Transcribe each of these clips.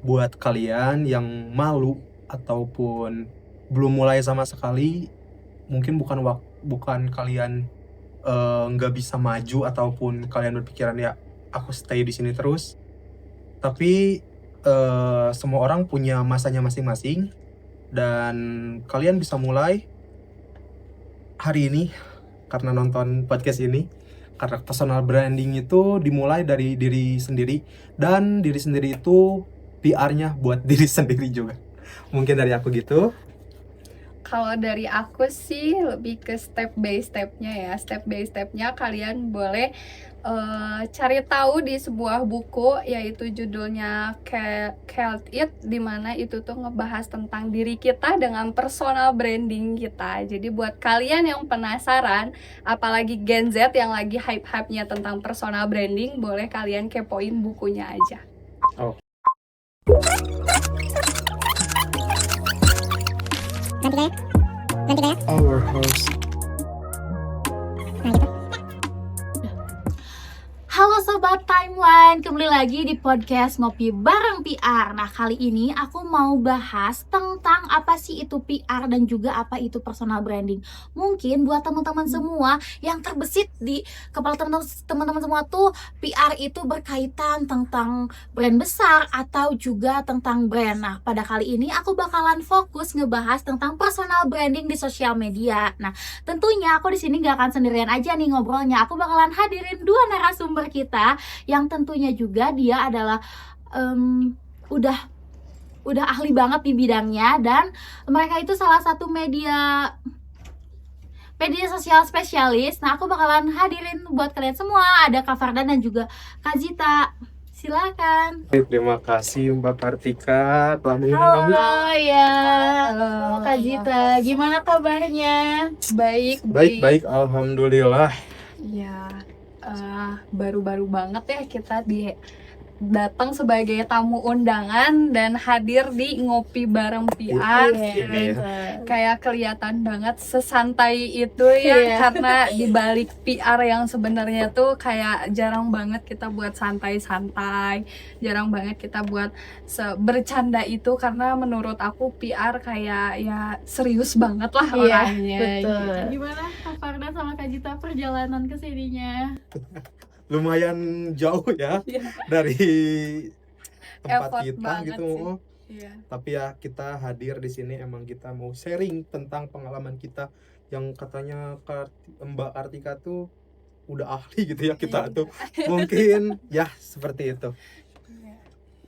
buat kalian yang malu ataupun belum mulai sama sekali, mungkin bukan kalian nggak bisa maju ataupun kalian berpikiran ya aku stay di sini terus, tapi semua orang punya masanya masing-masing dan kalian bisa mulai hari ini karena nonton podcast ini, karena personal branding itu dimulai dari diri sendiri dan diri sendiri itu PR-nya buat diri sendiri juga. Mungkin dari aku gitu. Kalau dari aku sih lebih ke step by stepnya ya. Step by stepnya kalian boleh cari tahu di sebuah buku, yaitu judulnya Cult It, dimana itu tuh ngebahas tentang diri kita dengan personal branding kita. Jadi buat kalian yang penasaran, apalagi Gen Z yang lagi hype-hypenya tentang personal branding, boleh kalian kepoin bukunya aja. Oh. Ganti gaya. Our house. Nah gitu. Halo Sobat Timeline, kembali lagi di podcast Ngopi Bareng PR. Nah kali ini aku mau bahas tentang apa sih itu PR dan juga apa itu personal branding. Mungkin buat teman-teman semua yang terbesit di kepala teman-teman semua tuh PR itu berkaitan tentang brand besar atau juga tentang brand. Nah pada kali ini aku bakalan fokus ngebahas tentang personal branding di sosial media. Nah tentunya aku di sini gak akan sendirian aja nih ngobrolnya. Aku bakalan hadirin dua narasumber kita yang tentunya juga dia adalah udah ahli banget di bidangnya, dan mereka itu salah satu media sosial spesialis. Nah aku bakalan hadirin buat kalian semua, ada Kak Fardan dan juga Kak Zita. Silakan. Terima kasih Mbak Kartika telah mengundang kami. Halo ya. Halo. Kak Zita, gimana kabarnya? Baik. Alhamdulillah. Ya, baru-baru banget ya kita datang sebagai tamu undangan dan hadir di Ngopi Bareng PR. Kayak kelihatan banget sesantai itu ya, karena dibalik PR yang sebenarnya tuh kayak jarang banget kita buat santai-santai, jarang banget kita buat bercanda itu, karena menurut aku PR kayak ya serius banget lah orangnya. Betul. Gitu. Gimana Kak Fardan sama Kak Zita perjalanan ke sininya? Lumayan jauh ya dari tempat Effort kita banget gitu. sih. Iya. Tapi ya kita hadir di sini emang kita mau sharing tentang pengalaman kita yang katanya Mbak Kartika tuh udah ahli gitu ya, kita tuh mungkin ya seperti itu.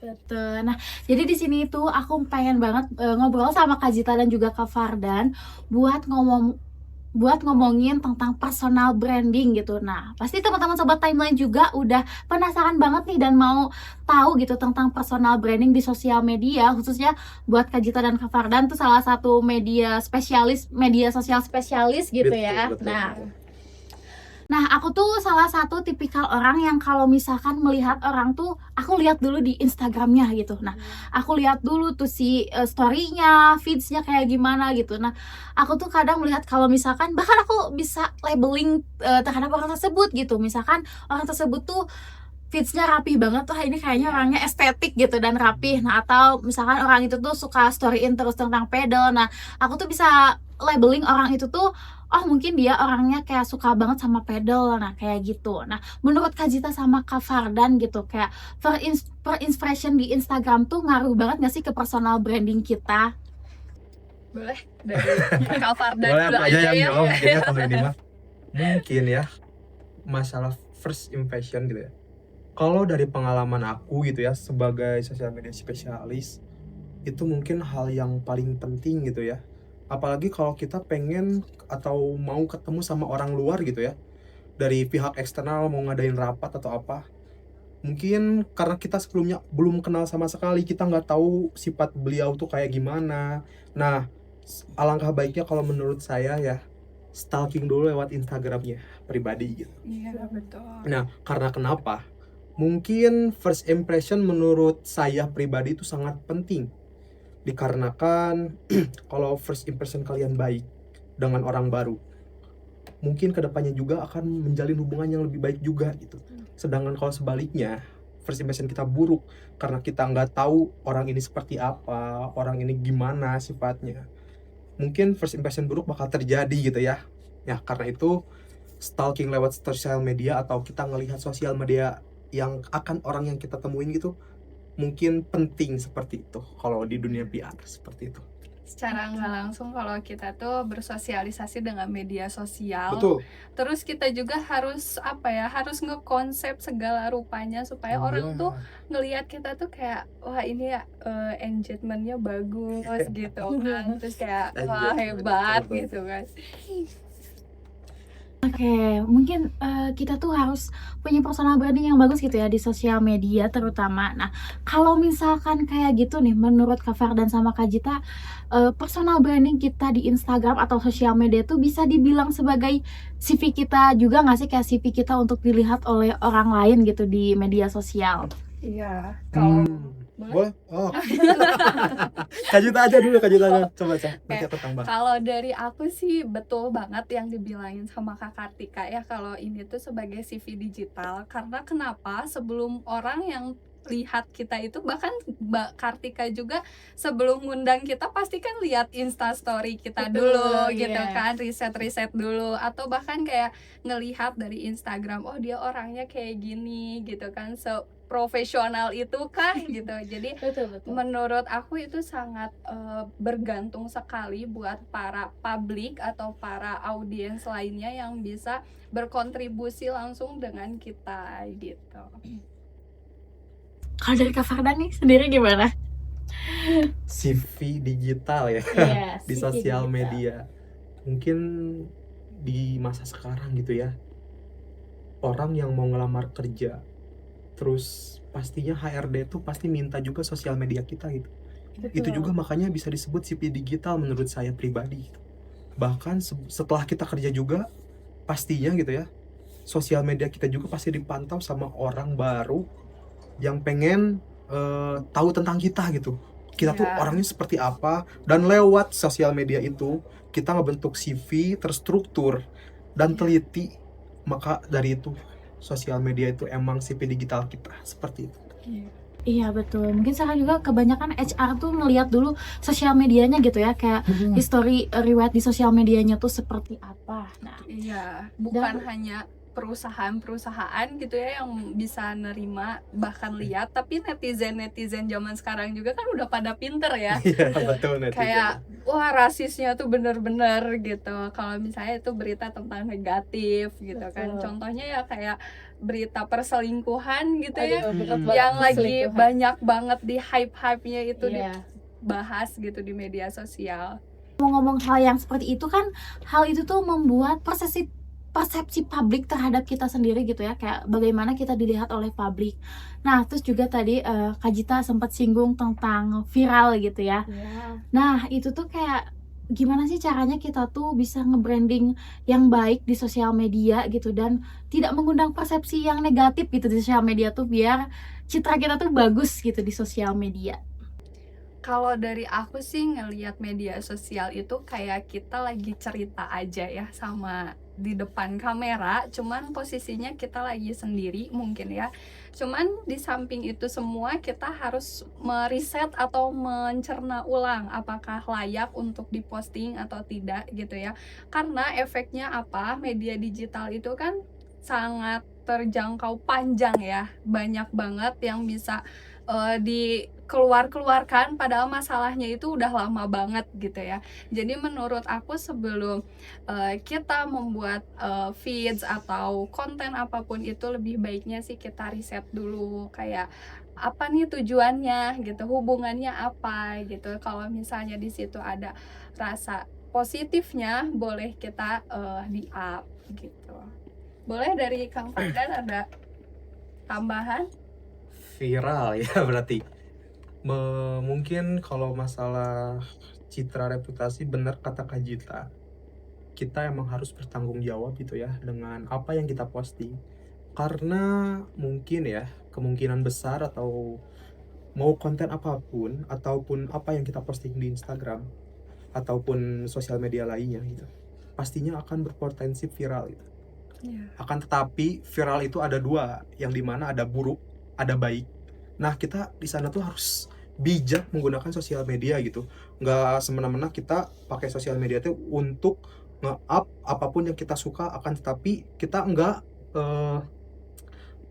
Betul. Nah, jadi di sini tuh aku pengen banget ngobrol sama Kak Zita dan juga Kak Fardan buat ngomongin tentang personal branding gitu. Nah, pasti teman-teman Sobat Timeline juga udah penasaran banget nih dan mau tahu gitu tentang personal branding di sosial media, khususnya buat Kak Zita dan Kak Fardan tuh salah satu media sosial spesialis gitu ya. Betul. Nah, aku tuh salah satu tipikal orang yang kalau misalkan melihat orang tuh, aku lihat dulu di Instagramnya gitu. Nah, aku lihat dulu tuh si story-nya, feeds-nya kayak gimana gitu. Nah, aku tuh kadang melihat kalau misalkan, bahkan aku bisa labeling terhadap orang tersebut gitu. Misalkan orang tersebut tuh feeds-nya rapi banget tuh, ini kayaknya orangnya estetik gitu dan rapi. Nah, atau misalkan orang itu tuh suka storyin terus tentang pedal. Nah, aku tuh bisa labeling orang itu tuh, oh mungkin dia orangnya kayak suka banget sama pedal. Nah kayak gitu. Nah menurut Kak Zita sama Kak Fardan gitu, kayak per impression di Instagram tuh ngaruh banget gak sih ke personal branding kita? Boleh dari Kak Fardan Boleh dulu aku aja yang ya. jawab mungkin ya kalau ini mah. Mungkin ya masalah first impression gitu ya. Kalau dari pengalaman aku gitu ya sebagai sosial media spesialis, itu mungkin hal yang paling penting gitu ya. Apalagi kalau kita pengen atau mau ketemu sama orang luar gitu ya, dari pihak eksternal mau ngadain rapat atau apa, mungkin karena kita sebelumnya belum kenal sama sekali, kita nggak tahu sifat beliau tuh kayak gimana. Nah, alangkah baiknya kalau menurut saya ya, stalking dulu lewat Instagramnya pribadi gitu. Iya, betul. Nah, karena kenapa? Mungkin first impression menurut saya pribadi itu sangat penting. Dikarenakan kalau first impression kalian baik dengan orang baru, mungkin kedepannya juga akan menjalin hubungan yang lebih baik juga gitu. Sedangkan kalau sebaliknya, first impression kita buruk karena kita nggak tahu orang ini seperti apa, orang ini gimana sifatnya. Mungkin first impression buruk bakal terjadi gitu ya. Ya karena itu stalking lewat sosial media atau kita ngelihat sosial media yang akan orang yang kita temuin gitu mungkin penting seperti itu kalau di dunia PR seperti itu. Secara nggak langsung kalau kita tuh bersosialisasi dengan media sosial, Betul. terus kita juga harus harus ngekonsep segala rupanya supaya orang tuh ngelihat kita tuh kayak wah ini ya engagementnya bagus gitu kan, terus kayak wah hebat gitu kan. Oke, mungkin kita tuh harus punya personal branding yang bagus gitu ya di sosial media terutama. Nah, kalau misalkan kayak gitu nih, menurut Kak Fardan sama Kak Jita, personal branding kita di Instagram atau sosial media tuh bisa dibilang sebagai CV kita juga nggak sih, kayak CV kita untuk dilihat oleh orang lain gitu di media sosial? Iya, kalau Boleh? Oh. Kak Jita aja dulu, Kak Jita coba nanti aku tambah. kalau dari aku sih betul banget yang dibilangin sama Kak Kartika ya, kalau ini tuh sebagai CV digital. Karena kenapa? Sebelum orang yang lihat kita itu, bahkan Mbak Kartika juga sebelum ngundang kita pasti kan lihat Instastory kita Betul, dulu iya. gitu kan, riset-riset dulu, atau bahkan kayak ngelihat dari Instagram, oh dia orangnya kayak gini gitu kan, profesional itu kah gitu. Jadi Betul. menurut aku itu sangat bergantung sekali buat para publik atau para audiens lainnya yang bisa berkontribusi langsung dengan kita gitu. Kalau dari Kak Fardan nih sendiri gimana? CV digital ya Iya, di CV sosial digital. media. Mungkin di masa sekarang gitu ya, orang yang mau ngelamar kerja, terus pastinya HRD tuh pasti minta juga sosial media kita gitu. Itu juga makanya bisa disebut CV digital menurut saya pribadi. Bahkan setelah kita kerja juga pastinya gitu ya, sosial media kita juga pasti dipantau sama orang baru yang pengen tahu tentang kita gitu. Kita tuh Ya. orangnya seperti apa, dan lewat sosial media itu kita ngebentuk CV terstruktur dan teliti. Maka dari itu sosial media itu emang CV digital kita seperti itu. Iya betul, mungkin sekarang juga kebanyakan HR tuh ngelihat dulu sosial medianya gitu ya, kayak history riwayat di sosial medianya tuh seperti apa. Nah, Iya, bukan hanya perusahaan-perusahaan gitu ya yang bisa nerima bahkan lihat, tapi netizen zaman sekarang juga kan udah pada pinter ya. Iya betul netizen. Kayak wah rasisnya tuh bener-bener gitu kalau misalnya itu berita tentang negatif gitu kan. Betul. Contohnya ya kayak berita perselingkuhan gitu ya, berat banget yang lagi perselingkuhan. banyak banget di hype-hype-nya itu Iya. dibahas gitu di media sosial. Ngomong hal yang seperti itu kan, hal itu tuh membuat persepsi publik terhadap kita sendiri gitu ya, kayak bagaimana kita dilihat oleh publik. Nah, terus juga tadi Kak Jita sempat singgung tentang viral gitu ya. Nah, itu tuh kayak gimana sih caranya kita tuh bisa nge-branding yang baik di sosial media gitu, dan tidak mengundang persepsi yang negatif gitu di sosial media tuh, biar citra kita tuh bagus gitu di sosial media. Kalau dari aku sih ngelihat media sosial itu kayak kita lagi cerita aja ya sama di depan kamera, cuman posisinya kita lagi sendiri mungkin ya. Cuman di samping itu semua kita harus meriset atau mencerna ulang apakah layak untuk diposting atau tidak gitu ya. Karena efeknya apa? Media digital itu kan sangat terjangkau panjang ya. Banyak banget yang bisa dikeluarkan padahal masalahnya itu udah lama banget gitu ya. Jadi menurut aku sebelum kita membuat feeds atau konten apapun itu, lebih baiknya sih kita riset dulu kayak apa nih tujuannya gitu, hubungannya apa gitu. Kalau misalnya di situ ada rasa positifnya, boleh kita di up gitu. Boleh dari Kang Fardan ada tambahan? Viral ya berarti. Mungkin kalau masalah citra reputasi, benar kata Kak Jita, kita emang harus bertanggung jawab gitu ya dengan apa yang kita posting. Karena mungkin ya kemungkinan besar atau mau konten apapun ataupun apa yang kita posting di Instagram ataupun sosial media lainnya gitu, pastinya akan berpotensi viral gitu. Iya. Akan tetapi viral itu ada dua, yang dimana ada buruk ada baik. Nah, kita di sana tuh harus bijak menggunakan sosial media gitu. Nggak semena-mena kita pakai sosial media tuh untuk nge-up apapun yang kita suka, akan tetapi kita eh,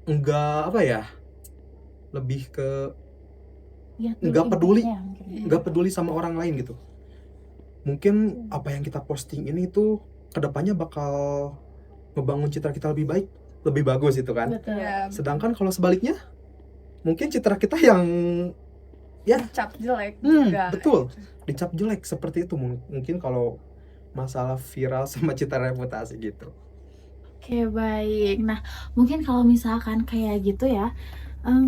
nggak apa ya, lebih ke Lihat dulu nggak peduli impactnya mungkin. nggak peduli sama orang lain gitu. Mungkin apa yang kita posting ini tuh kedepannya bakal ngebangun citra kita lebih baik, lebih bagus itu kan. Betul. Ya, Sedangkan kalau sebaliknya, mungkin citra kita yang cap jelek juga. betul, dicap jelek seperti itu. Mungkin kalau masalah viral sama citra reputasi gitu. Oke, baik. Nah, mungkin kalau misalkan kayak gitu ya,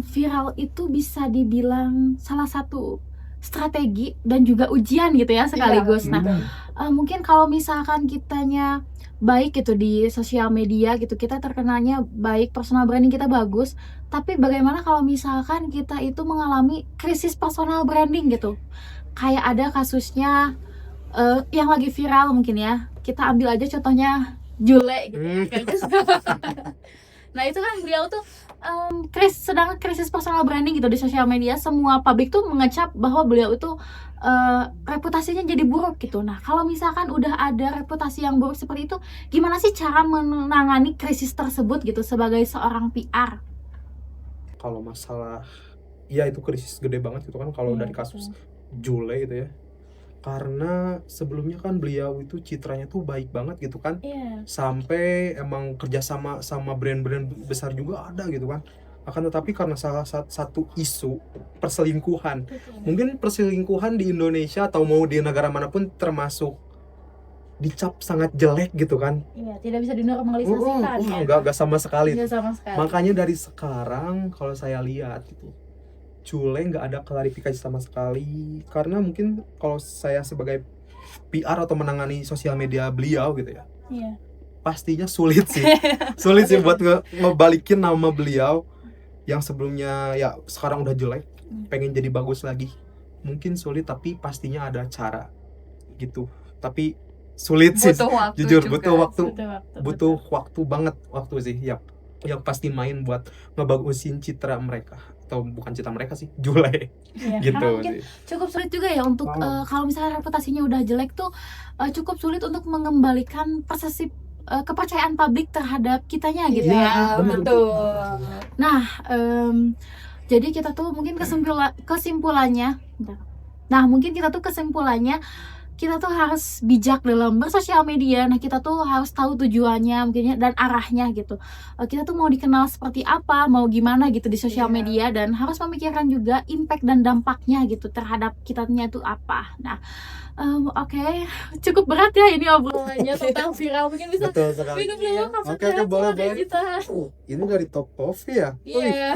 viral itu bisa dibilang salah satu strategi dan juga ujian gitu ya sekaligus. Iya, Nah, betul. mungkin kalau misalkan kitanya baik gitu di sosial media gitu, kita terkenalnya baik, personal branding kita bagus, tapi bagaimana kalau misalkan kita itu mengalami krisis personal branding gitu? Kayak ada kasusnya yang lagi viral mungkin ya. Kita ambil aja contohnya Jule gitu. Nah, itu kan beliau tuh sedang krisis personal branding gitu di sosial media. Semua publik tuh mengecap bahwa beliau itu reputasinya jadi buruk gitu. Nah, kalau misalkan udah ada reputasi yang buruk seperti itu, gimana sih cara menangani krisis tersebut gitu sebagai seorang PR? Kalau masalah, ya itu krisis gede banget gitu kan kalau Iya, dari kasus Jule gitu ya. Karena sebelumnya kan beliau itu citranya tuh baik banget gitu kan. Iya. Sampai emang kerjasama sama brand-brand besar juga ada gitu kan. Akan tetapi karena salah satu isu perselingkuhan, mungkin perselingkuhan di Indonesia atau mau di negara manapun termasuk dicap sangat jelek gitu kan. Iya, tidak bisa dinormalisasikan ya. Enggak sama sekali. Nggak sama sekali. Makanya dari sekarang kalau saya lihat gitu, Cule nggak ada klarifikasi sama sekali, karena mungkin kalau saya sebagai PR atau menangani sosial media beliau gitu ya, Iya. pastinya sulit sih buat ngebalikin nama beliau yang sebelumnya ya sekarang udah jelek, pengen jadi bagus lagi. Mungkin sulit, tapi pastinya ada cara gitu. Tapi sulit sih, Butuh waktu jujur juga. butuh waktu banget, waktu sih yang pasti main buat ngebagusin citra mereka, atau bukan citra mereka sih, Jule. Iya, Gitu karena mungkin sih. cukup sulit juga ya untuk kalau misalnya reputasinya udah jelek tuh cukup sulit untuk mengembalikan persepsi kepercayaan publik terhadap kitanya gitu ya. Iya, betul. Nah, jadi kita tuh mungkin kesimpulannya, kita tuh harus bijak dalam bersosial media. Nah, kita tuh harus tahu tujuannya mungkinnya dan arahnya gitu. Kita tuh mau dikenal seperti apa, mau gimana gitu di sosial Iya. media, dan harus memikirkan juga impact dan dampaknya gitu terhadap kitanya tuh apa. Nah, oke, cukup berat ya ini obrolannya tentang viral. Mungkin bisa Betul sekali. minum dulu kapan Oke, boleh. kita. Ini dari Top Coffee ya? Iya.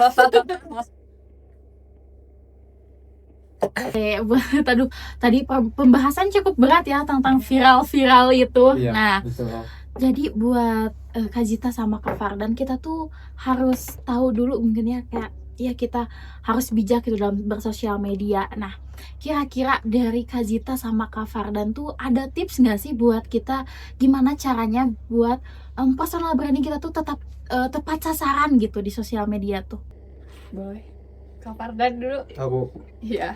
Tadi pembahasan cukup berat ya tentang viral-viral itu. Iya, Nah, betul. jadi buat Kak Zita sama Kak Fardan, kita tuh harus tahu dulu mungkin ya, kayak ya kita harus bijak gitu dalam bersosial media. Nah, kira-kira dari Kak Zita sama Kak Fardan tuh ada tips nggak sih buat kita gimana caranya buat personal branding kita tuh tetap tepat sasaran gitu di sosial media tuh? Boleh. Kak Fardan dulu. Aku. Iya.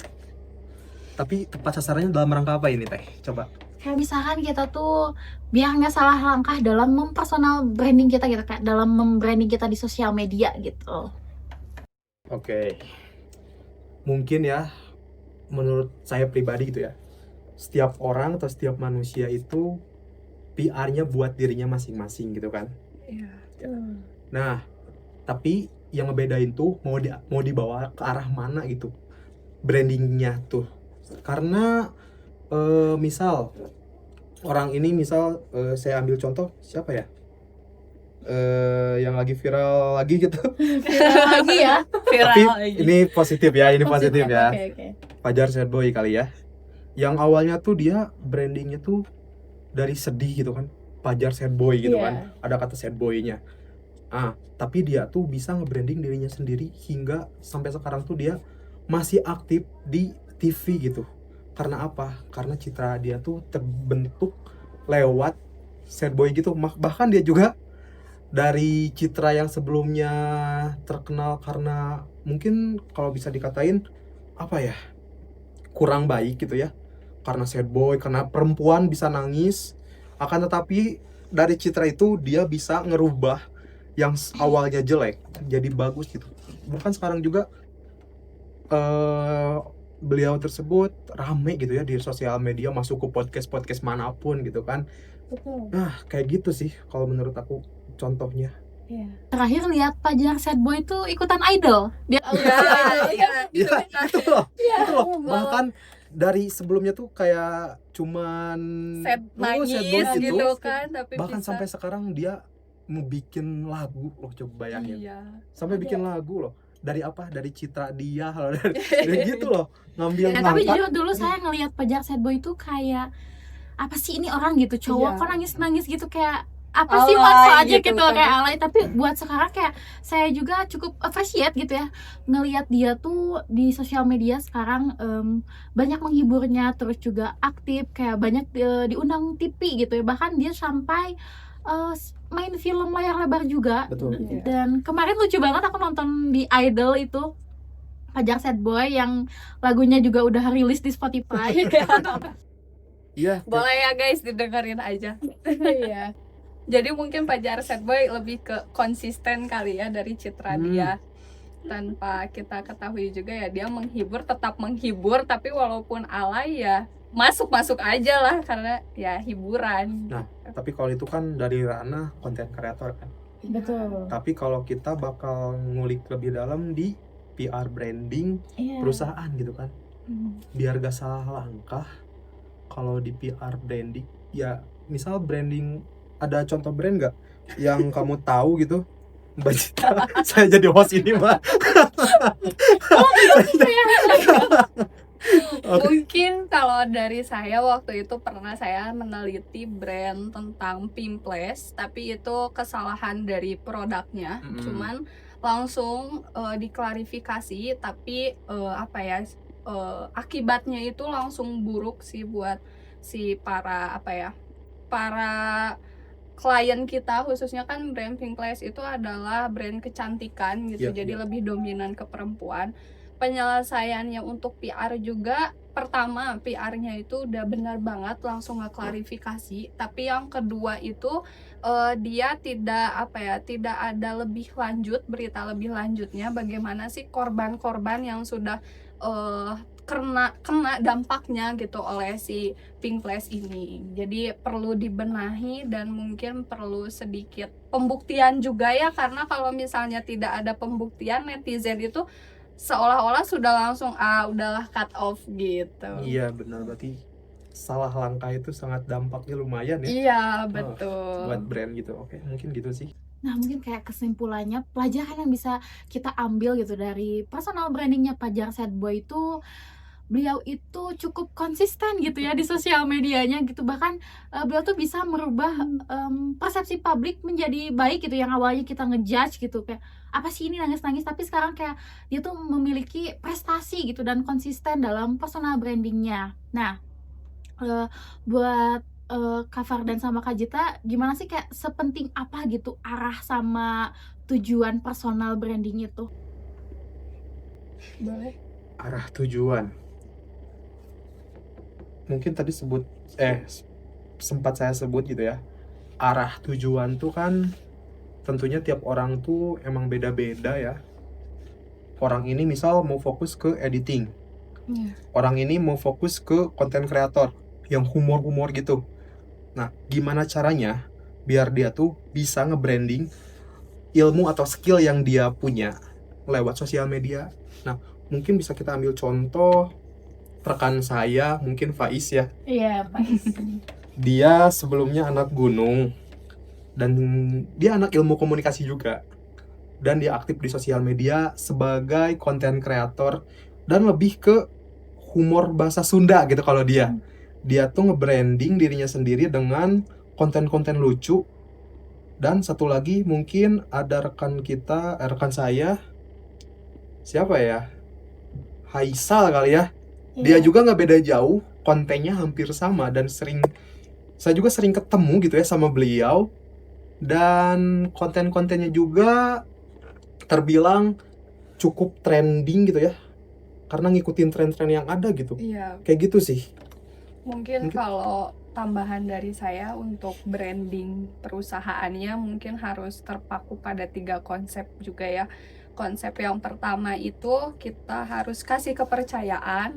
Tapi tepat sasarannya dalam rangka apa ini, Teh? Coba. Kayak misalkan kita tuh biar nggak salah langkah dalam mempersonal branding kita gitu, kayak dalam membranding kita di sosial media gitu. Oke. Mungkin ya, menurut saya pribadi gitu ya, setiap orang atau setiap manusia itu PR-nya buat dirinya masing-masing gitu kan. Iya. Nah, tapi yang ngebedain tuh mau dibawa ke arah mana gitu brandingnya tuh. Karena misal orang ini, saya ambil contoh siapa ya, yang lagi viral lagi gitu. Viral lagi ya. Tapi ini positif ya, Oke. Fajar Sad Boy kali ya, yang awalnya tuh dia brandingnya tuh dari sedih gitu kan, Fajar Sad Boy gitu kan, ada kata sad boy-nya. Tapi dia tuh bisa nge-branding dirinya sendiri hingga sampai sekarang tuh dia masih aktif di TV gitu. Karena apa? Karena citra dia tuh terbentuk lewat sad boy gitu. Bahkan dia juga dari citra yang sebelumnya terkenal karena mungkin kalau bisa dikatain apa ya, kurang baik gitu ya, karena sad boy, karena perempuan bisa nangis, akan tetapi dari citra itu dia bisa ngerubah yang awalnya jelek jadi bagus gitu. Bahkan sekarang juga beliau tersebut rame gitu ya di sosial media, masuk ke podcast manapun gitu kan. Nah kayak gitu sih kalau menurut aku contohnya. Terakhir lihat Fajar sad boy itu ikutan idol. Dia Ya itu loh, itu loh. Bahkan dari sebelumnya tuh kayak cuman Sad sad boy nangis gitu kan, tapi bahkan bisa. sampai sekarang dia mau bikin lagu loh, coba bayangin. Iya. Sampai bikin lagu loh. Dari apa? Dari citra dia loh, dari gitu loh. Ngambil tapi ngangkat. jujur dulu saya ngelihat Fajar sad boy itu kayak apa sih ini orang gitu, cowok Iya. kok nangis gitu, kayak apa sih Alay maksa aja gitu gitu, kan. kayak alay. Tapi buat sekarang kayak saya juga cukup appreciate gitu ya ngelihat dia tuh di sosial media sekarang, banyak menghiburnya, terus juga aktif, kayak banyak diundang TV gitu ya, bahkan dia sampai main film layar lebar juga. Betul. Dan kemarin lucu banget aku nonton di Idol itu Fajar sad boy yang lagunya juga udah rilis di Spotify. Iya. Boleh ya guys, didengerin aja. Iya. Jadi mungkin Fajar sad boy lebih ke konsisten kali ya dari citra dia. Tanpa kita ketahui juga ya, dia menghibur, tetap menghibur, tapi walaupun alay ya masuk aja lah karena ya hiburan. Nah, tapi kalau itu kan dari ranah konten kreator kan. Betul. Tapi kalau kita bakal ngulik lebih dalam di PR branding perusahaan gitu kan. Biar gak salah langkah, kalau di PR branding ya, misal branding, ada contoh brand gak yang kamu tahu gitu Mbak Cita? Saya jadi host ini Mbak. Mungkin kalau dari saya waktu itu pernah saya meneliti brand tentang Pimples, tapi itu kesalahan dari produknya. Cuman langsung diklarifikasi, tapi apa ya, akibatnya itu langsung buruk sih buat si para apa ya, para klien kita, khususnya kan brand Pimples itu adalah brand kecantikan gitu. Jadi lebih dominan ke perempuan. Penyelesaiannya untuk PR juga, pertama PR-nya itu udah benar banget, langsung ngeklarifikasi. Tapi yang kedua itu dia tidak apa ya, tidak ada lebih lanjut, berita lebih lanjutnya bagaimana sih korban-korban yang sudah kena dampaknya gitu oleh si Pimples ini. Jadi perlu dibenahi dan mungkin perlu sedikit pembuktian juga ya, karena kalau misalnya tidak ada pembuktian, netizen itu seolah-olah sudah langsung udahlah cut off gitu. Iya benar, berarti salah langkah itu sangat dampaknya lumayan ya. Iya betul. Buat brand gitu. Oke, mungkin gitu sih. Nah mungkin kayak kesimpulannya, pelajaran yang bisa kita ambil gitu dari personal brandingnya Fajar sad boy itu, beliau itu cukup konsisten gitu ya di sosial medianya gitu. Bahkan beliau tuh bisa merubah persepsi publik menjadi baik gitu, yang awalnya kita ngejudge gitu kayak apa sih ini nangis-nangis, tapi sekarang kayak dia tuh memiliki prestasi gitu dan konsisten dalam personal brandingnya. Nah buat Kak Fardan sama Kak Jita, gimana sih, kayak sepenting apa gitu arah sama tujuan personal branding itu? Boleh. Arah tujuan, mungkin tadi sempat saya sebut gitu ya. Arah tujuan tuh kan tentunya tiap orang tuh emang beda-beda ya. Orang ini misal mau fokus ke editing, orang ini mau fokus ke konten kreator yang humor gitu. Nah, gimana caranya biar dia tuh bisa nge-branding ilmu atau skill yang dia punya lewat sosial media. Nah, mungkin bisa kita ambil contoh rekan saya, mungkin Faiz ya. Iya, Faiz. Dia sebelumnya anak gunung dan dia anak ilmu komunikasi juga. Dan dia aktif di sosial media sebagai konten kreator dan lebih ke humor bahasa Sunda gitu. Kalau dia tuh nge-branding dirinya sendiri dengan konten-konten lucu. Dan satu lagi mungkin ada rekan saya, siapa ya, Haisal kali ya. Dia juga nggak beda jauh, kontennya hampir sama dan saya juga sering ketemu gitu ya sama beliau. dan konten-kontennya juga terbilang cukup trending gitu ya, karena ngikutin tren-tren yang ada gitu. Iya, Kayak gitu sih. mungkin Mungkin- kalau tambahan dari saya untuk branding perusahaannya mungkin harus terpaku pada 3 konsep juga ya. Konsep yang pertama itu kita harus kasih kepercayaan,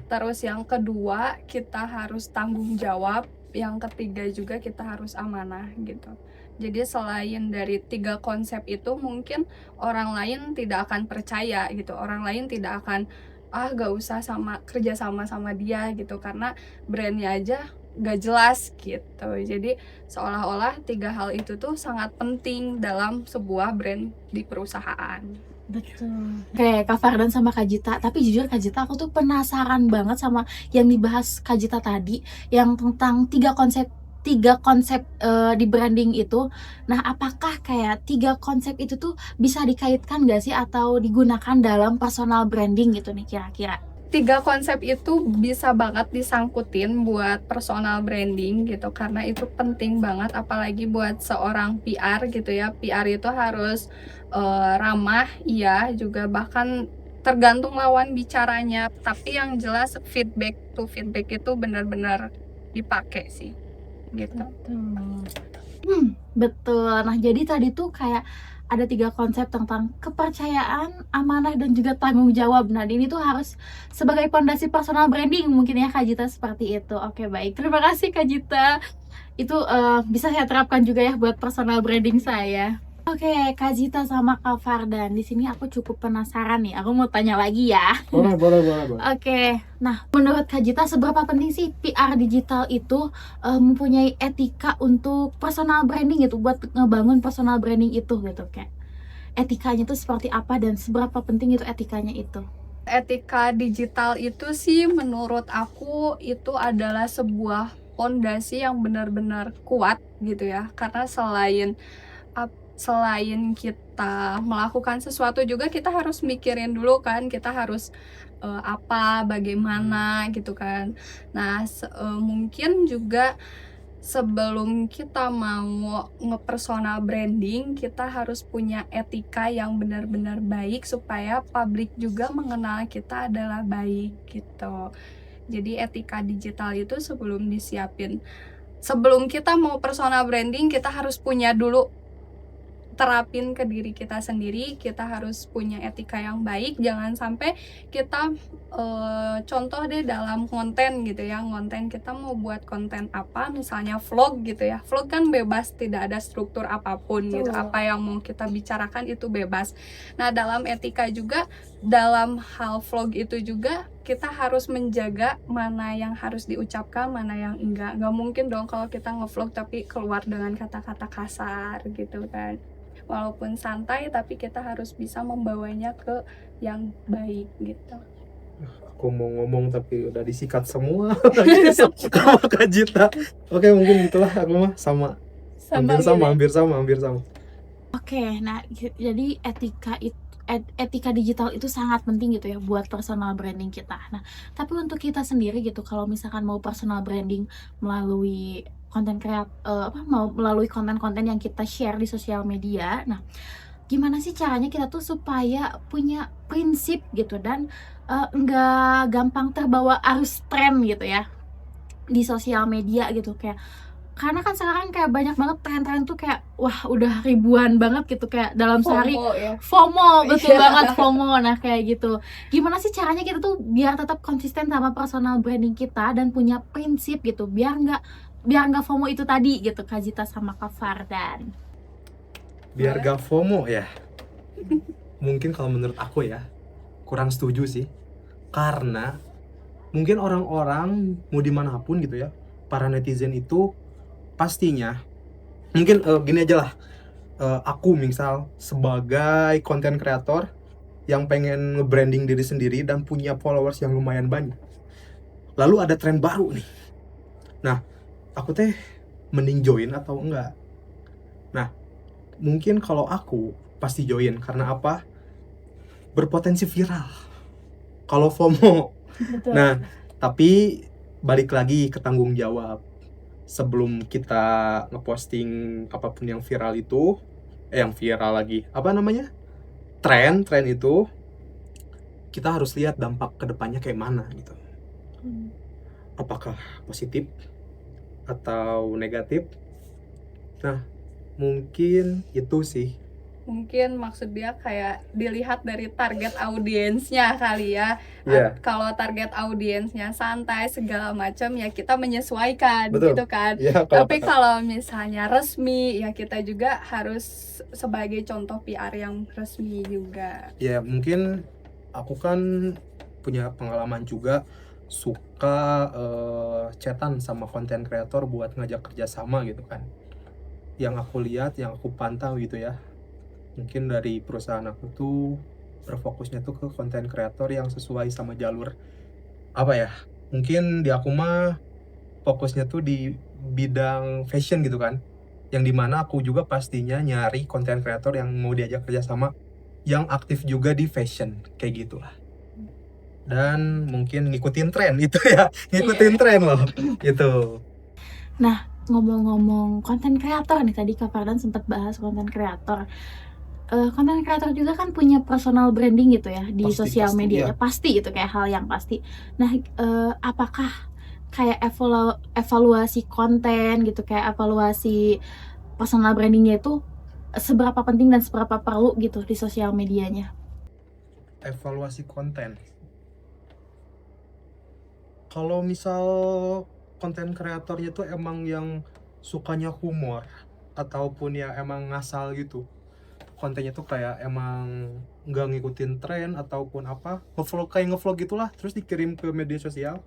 terus yang kedua kita harus tanggung jawab, yang ketiga juga kita harus amanah gitu. Jadi selain dari 3 konsep itu mungkin orang lain tidak akan percaya gitu, orang lain tidak akan gak usah kerja sama dia gitu, karena brandnya aja gak jelas gitu. Jadi seolah-olah 3 hal itu tuh sangat penting dalam sebuah brand di perusahaan. Betul. Oke, Kak Fardan sama Kak Jita. Tapi jujur Kak Jita, aku tuh penasaran banget sama yang dibahas Kak Jita tadi, yang tentang tiga konsep di branding itu. Nah, apakah kayak 3 konsep itu tuh bisa dikaitkan gak sih atau digunakan dalam personal branding gitu nih kira-kira? 3 konsep itu bisa banget disangkutin buat personal branding gitu, karena itu penting banget apalagi buat seorang PR gitu ya. PR itu harus ramah, iya, juga bahkan tergantung lawan bicaranya, tapi yang jelas feedback itu benar-benar dipakai sih gitu. Betul. Nah, jadi tadi tuh kayak ada 3 konsep tentang kepercayaan, amanah, dan juga tanggung jawab. Nah, ini tuh harus sebagai pondasi personal branding mungkin ya Kak Jita, seperti itu. Oke, baik. Terima kasih Kak Jita. Itu bisa saya terapkan juga ya buat personal branding saya. Oke, Kak Jita sama Kak Fardan. Di sini aku cukup penasaran nih. Aku mau tanya lagi ya. Boleh. Oke, nah menurut Kak Jita seberapa penting sih PR digital itu mempunyai etika untuk personal branding gitu, buat ngebangun personal branding itu gitu, kayak etikanya itu seperti apa dan seberapa penting itu etikanya itu? Etika digital itu sih menurut aku itu adalah sebuah fondasi yang benar-benar kuat gitu ya, karena selain kita melakukan sesuatu juga kita harus mikirin dulu kan, kita harus bagaimana gitu kan. Nah, mungkin juga sebelum kita mau nge-personal branding, kita harus punya etika yang benar-benar baik supaya publik juga mengenal kita adalah baik gitu. Jadi etika digital itu sebelum kita mau personal branding, kita harus punya dulu, terapin ke diri kita sendiri. Kita harus punya etika yang baik, jangan sampai kita contoh deh dalam konten gitu ya, konten kita mau buat konten apa, misalnya vlog gitu ya, vlog kan bebas, tidak ada struktur apapun gitu, apa yang mau kita bicarakan itu bebas. Nah, dalam etika juga, dalam hal vlog itu juga kita harus menjaga mana yang harus diucapkan, mana yang enggak. Nggak mungkin dong kalau kita ngevlog tapi keluar dengan kata-kata kasar gitu kan. Walaupun santai, tapi kita harus bisa membawanya ke yang baik gitu. Aku mau ngomong tapi udah disikat semua sama Kak Jita. Oke, mungkin itulah aku mah hampir sama. Oke, nah jadi etika digital itu sangat penting gitu ya buat personal branding kita. Nah, tapi untuk kita sendiri gitu, kalau misalkan mau personal branding melalui melalui konten-konten yang kita share di sosial media. Nah, gimana sih caranya kita tuh supaya punya prinsip gitu dan nggak gampang terbawa arus tren gitu ya di sosial media gitu, kayak karena kan sekarang kayak banyak banget tren-tren tuh kayak wah udah ribuan banget gitu, kayak dalam sehari FOMO, betul banget FOMO. Nah, kayak gitu gimana sih caranya kita tuh biar tetap konsisten sama personal branding kita dan punya prinsip gitu, biar nggak FOMO itu tadi gitu, Kak Jita sama Kak Fardan? Biar gak FOMO ya, mungkin kalau menurut aku ya kurang setuju sih, karena mungkin orang-orang mau dimanapun gitu ya, para netizen itu pastinya mungkin gini aja lah, aku misal sebagai konten kreator yang pengen nge-branding diri sendiri dan punya followers yang lumayan banyak, lalu ada tren baru nih, nah aku mending join atau enggak? Nah, mungkin kalau aku pasti join, karena apa? Berpotensi viral kalau FOMO. Betul. Nah, tapi balik lagi ke tanggung jawab. sebelum kita ngeposting apapun yang viral itu, yang viral lagi, apa namanya? Tren itu, kita harus lihat dampak kedepannya kayak mana gitu. Apakah positif atau negatif? Nah, mungkin itu sih. Mungkin maksud dia kayak dilihat dari target audiensnya kali ya. Iya. Kalau target audiensnya santai segala macam ya kita menyesuaikan Betul. gitu kan. Ya, Tapi kalau misalnya resmi ya kita juga harus sebagai contoh PR yang resmi juga. ya mungkin aku kan punya pengalaman juga suka chatan sama konten kreator buat ngajak kerjasama gitu kan. Yang aku lihat, yang aku pantau gitu ya, mungkin dari perusahaan aku tuh berfokusnya tuh ke konten kreator yang sesuai sama jalur apa ya, mungkin di aku mah fokusnya tuh di bidang fashion gitu kan, yang dimana aku juga pastinya nyari konten kreator yang mau diajak kerjasama yang aktif juga di fashion kayak gitulah, dan mungkin ngikutin tren itu ya, ngikutin tren loh gitu. Nah, ngomong-ngomong konten kreator nih, tadi Kak Fardan sempat bahas konten kreator. Konten kreator juga kan punya personal branding gitu ya di Pasti, sosial pasti, media. iya. Ya, pasti itu kayak hal yang pasti. Nah, apakah kayak evaluasi konten gitu, kayak evaluasi personal brandingnya itu seberapa penting dan seberapa perlu gitu di sosial medianya? Evaluasi konten, kalau misal konten kreatornya tuh emang yang sukanya humor ataupun ya emang ngasal gitu, kontennya tuh kayak emang nggak ngikutin tren ataupun apa, ngevlog gitulah terus dikirim ke media sosial,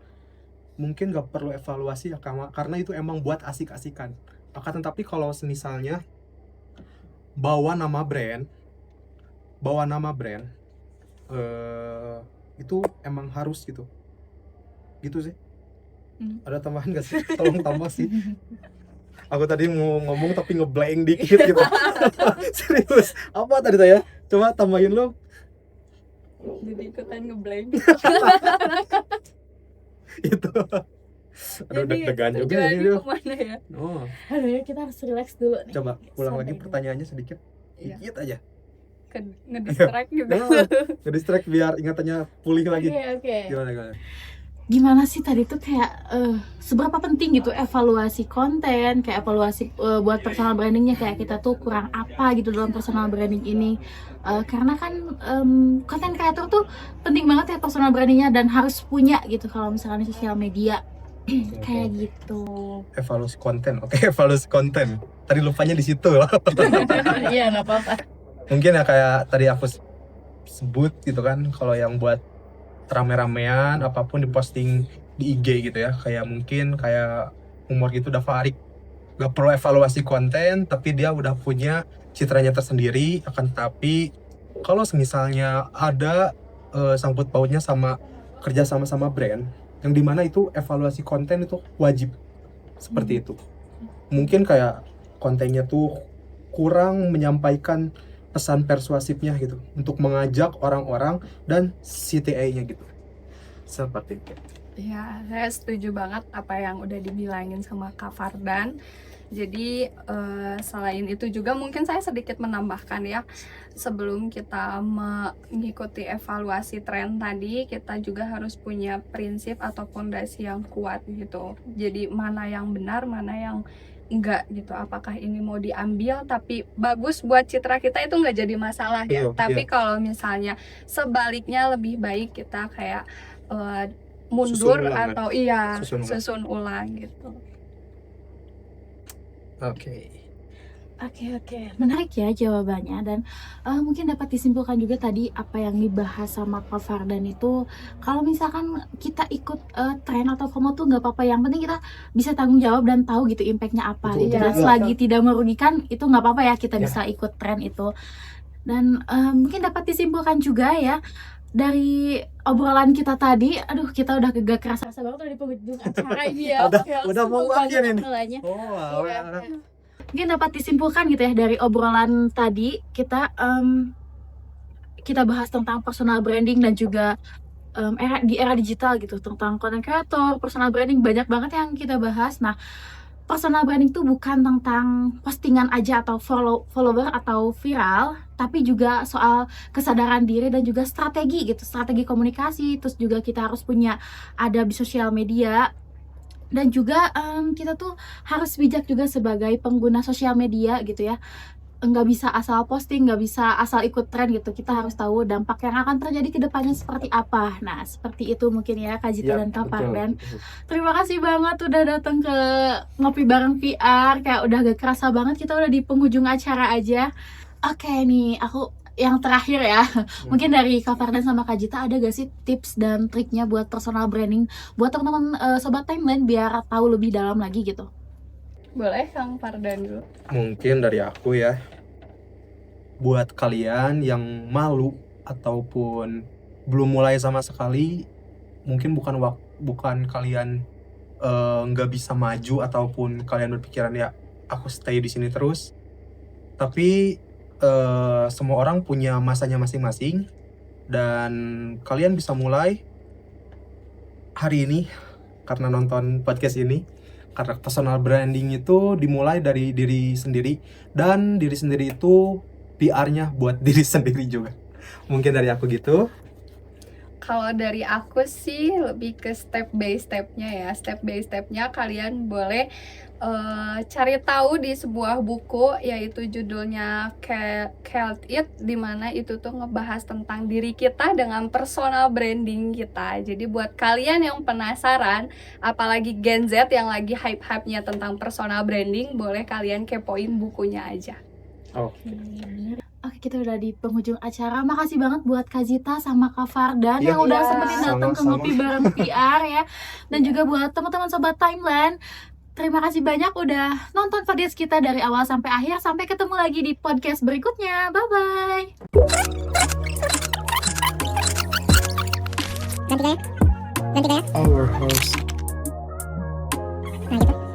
mungkin nggak perlu evaluasi ya, karena itu emang buat asik-asikan. Akan tetapi kalau misalnya bawa nama brand itu emang harus gitu sih. Ada tambahan gak sih? Tolong tambah sih. Aku tadi mau ngomong tapi ngeblank dikit gitu. Serius, apa tadi Taya? Coba tambahin lo. Jadi ikutan ngeblank. Itu. Aduh, deg-degan juga tujuannya ini tuh. kemana ya? Oh, Aduh ya, kita harus relax dulu nih. coba ulang lagi Santai. pertanyaannya sedikit. Iya. Dikit aja. Ngedistract gitu. Nah, ngedistract biar ingatannya pulih lagi. Oke. Gimana? Gimana sih tadi tuh kayak seberapa penting gitu evaluasi konten, kayak evaluasi buat personal brandingnya, kayak kita tuh kurang apa gitu dalam personal branding ini. Karena kan konten kreator tuh penting banget ya personal brandingnya dan harus punya gitu kalau misalnya di sosial media. Kayak gitu. Evaluasi konten. Oke, evaluasi konten. Tadi lupanya di situ loh. Iya, nggak apa-apa. Mungkin ya kayak tadi aku sebut gitu kan, kalau yang buat rame-ramean apapun diposting di IG gitu ya, kayak mungkin kayak humor gitu udah Farik, gak perlu evaluasi konten tapi dia udah punya citranya tersendiri. Akan tapi kalau misalnya ada sangkut pautnya sama kerja sama brand, yang dimana itu evaluasi konten itu wajib seperti itu. Mungkin kayak kontennya tuh kurang menyampaikan pesan persuasifnya gitu untuk mengajak orang-orang dan CTA-nya gitu. Seperti itu. Ya, saya setuju banget apa yang udah dibilangin sama Kak Fardan. Jadi selain itu juga mungkin saya sedikit menambahkan ya, sebelum kita mengikuti evaluasi tren tadi, kita juga harus punya prinsip atau fondasi yang kuat gitu. Jadi mana yang benar, mana yang enggak gitu. Apakah ini mau diambil tapi bagus buat citra kita, itu nggak jadi masalah ya. Iya, Tapi iya. kalau misalnya sebaliknya, lebih baik kita kayak mundur Susun ulang, atau susun ulang gitu. Oke. Oke. Menarik ya jawabannya, dan mungkin dapat disimpulkan juga tadi apa yang dibahas sama Kak Fardan itu, kalau misalkan kita ikut tren atau FOMO tuh nggak apa-apa, yang penting kita bisa tanggung jawab dan tahu gitu impactnya apa Betul, gitu. betul. Dan selagi tidak merugikan itu nggak apa-apa ya, kita Ya. bisa ikut tren itu. Dan mungkin dapat disimpulkan juga ya dari obrolan kita tadi, aduh kita udah gak kerasa banget udah di penghujung acara ini ya. Udah mau akhir ini. Masalahnya. Oh, Mungkin dapat disimpulkan gitu ya dari obrolan tadi, kita bahas tentang personal branding dan juga era digital gitu, tentang content creator, personal branding, banyak banget yang kita bahas. Nah, personal branding tuh bukan tentang postingan aja atau follower atau viral, tapi juga soal kesadaran diri dan juga strategi gitu, strategi komunikasi. Terus juga kita harus punya ada di sosial media, dan juga kita tuh harus bijak juga sebagai pengguna sosial media gitu ya. Nggak bisa asal posting, nggak bisa asal ikut tren gitu. Kita harus tahu dampak yang akan terjadi ke depannya seperti apa. Nah, seperti itu mungkin ya Kak Zita dan Kak Fardan. Terima kasih banget udah datang ke Ngopi Bareng PR. Kayak udah gak kerasa banget kita udah di penghujung acara aja. Oke nih, aku yang terakhir ya. Mungkin dari Kak Fardan sama Kak Zita ada gak sih tips dan triknya buat personal branding buat teman-teman sobat timeline biar tahu lebih dalam lagi gitu? Boleh Kang Fardan dulu. Mungkin dari aku ya, buat kalian yang malu ataupun belum mulai sama sekali, mungkin bukan kalian nggak bisa maju ataupun kalian berpikiran ya aku stay di sini terus, tapi semua orang punya masanya masing-masing dan kalian bisa mulai hari ini karena nonton podcast ini. Karena personal branding itu dimulai dari diri sendiri, dan diri sendiri itu PR-nya buat diri sendiri juga. Mungkin dari aku gitu. Kalau dari aku sih lebih ke step by stepnya ya. Step by stepnya kalian boleh cari tahu di sebuah buku, yaitu judulnya Cult It, dimana itu tuh ngebahas tentang diri kita dengan personal branding kita. Jadi buat kalian yang penasaran, apalagi Gen Z yang lagi hype-hypenya tentang personal branding, boleh kalian kepoin bukunya aja. Oke, kita udah di penghujung acara. Makasih banget buat Kak Zita sama Kak Fardan yang udah sempetin datang ke Ngopi Bareng PR ya. Dan juga buat teman-teman sobat Timeline, terima kasih banyak udah nonton podcast kita dari awal sampai akhir. Sampai ketemu lagi di podcast berikutnya. Bye-bye. Ganti gaya. Our house. Nah gitu.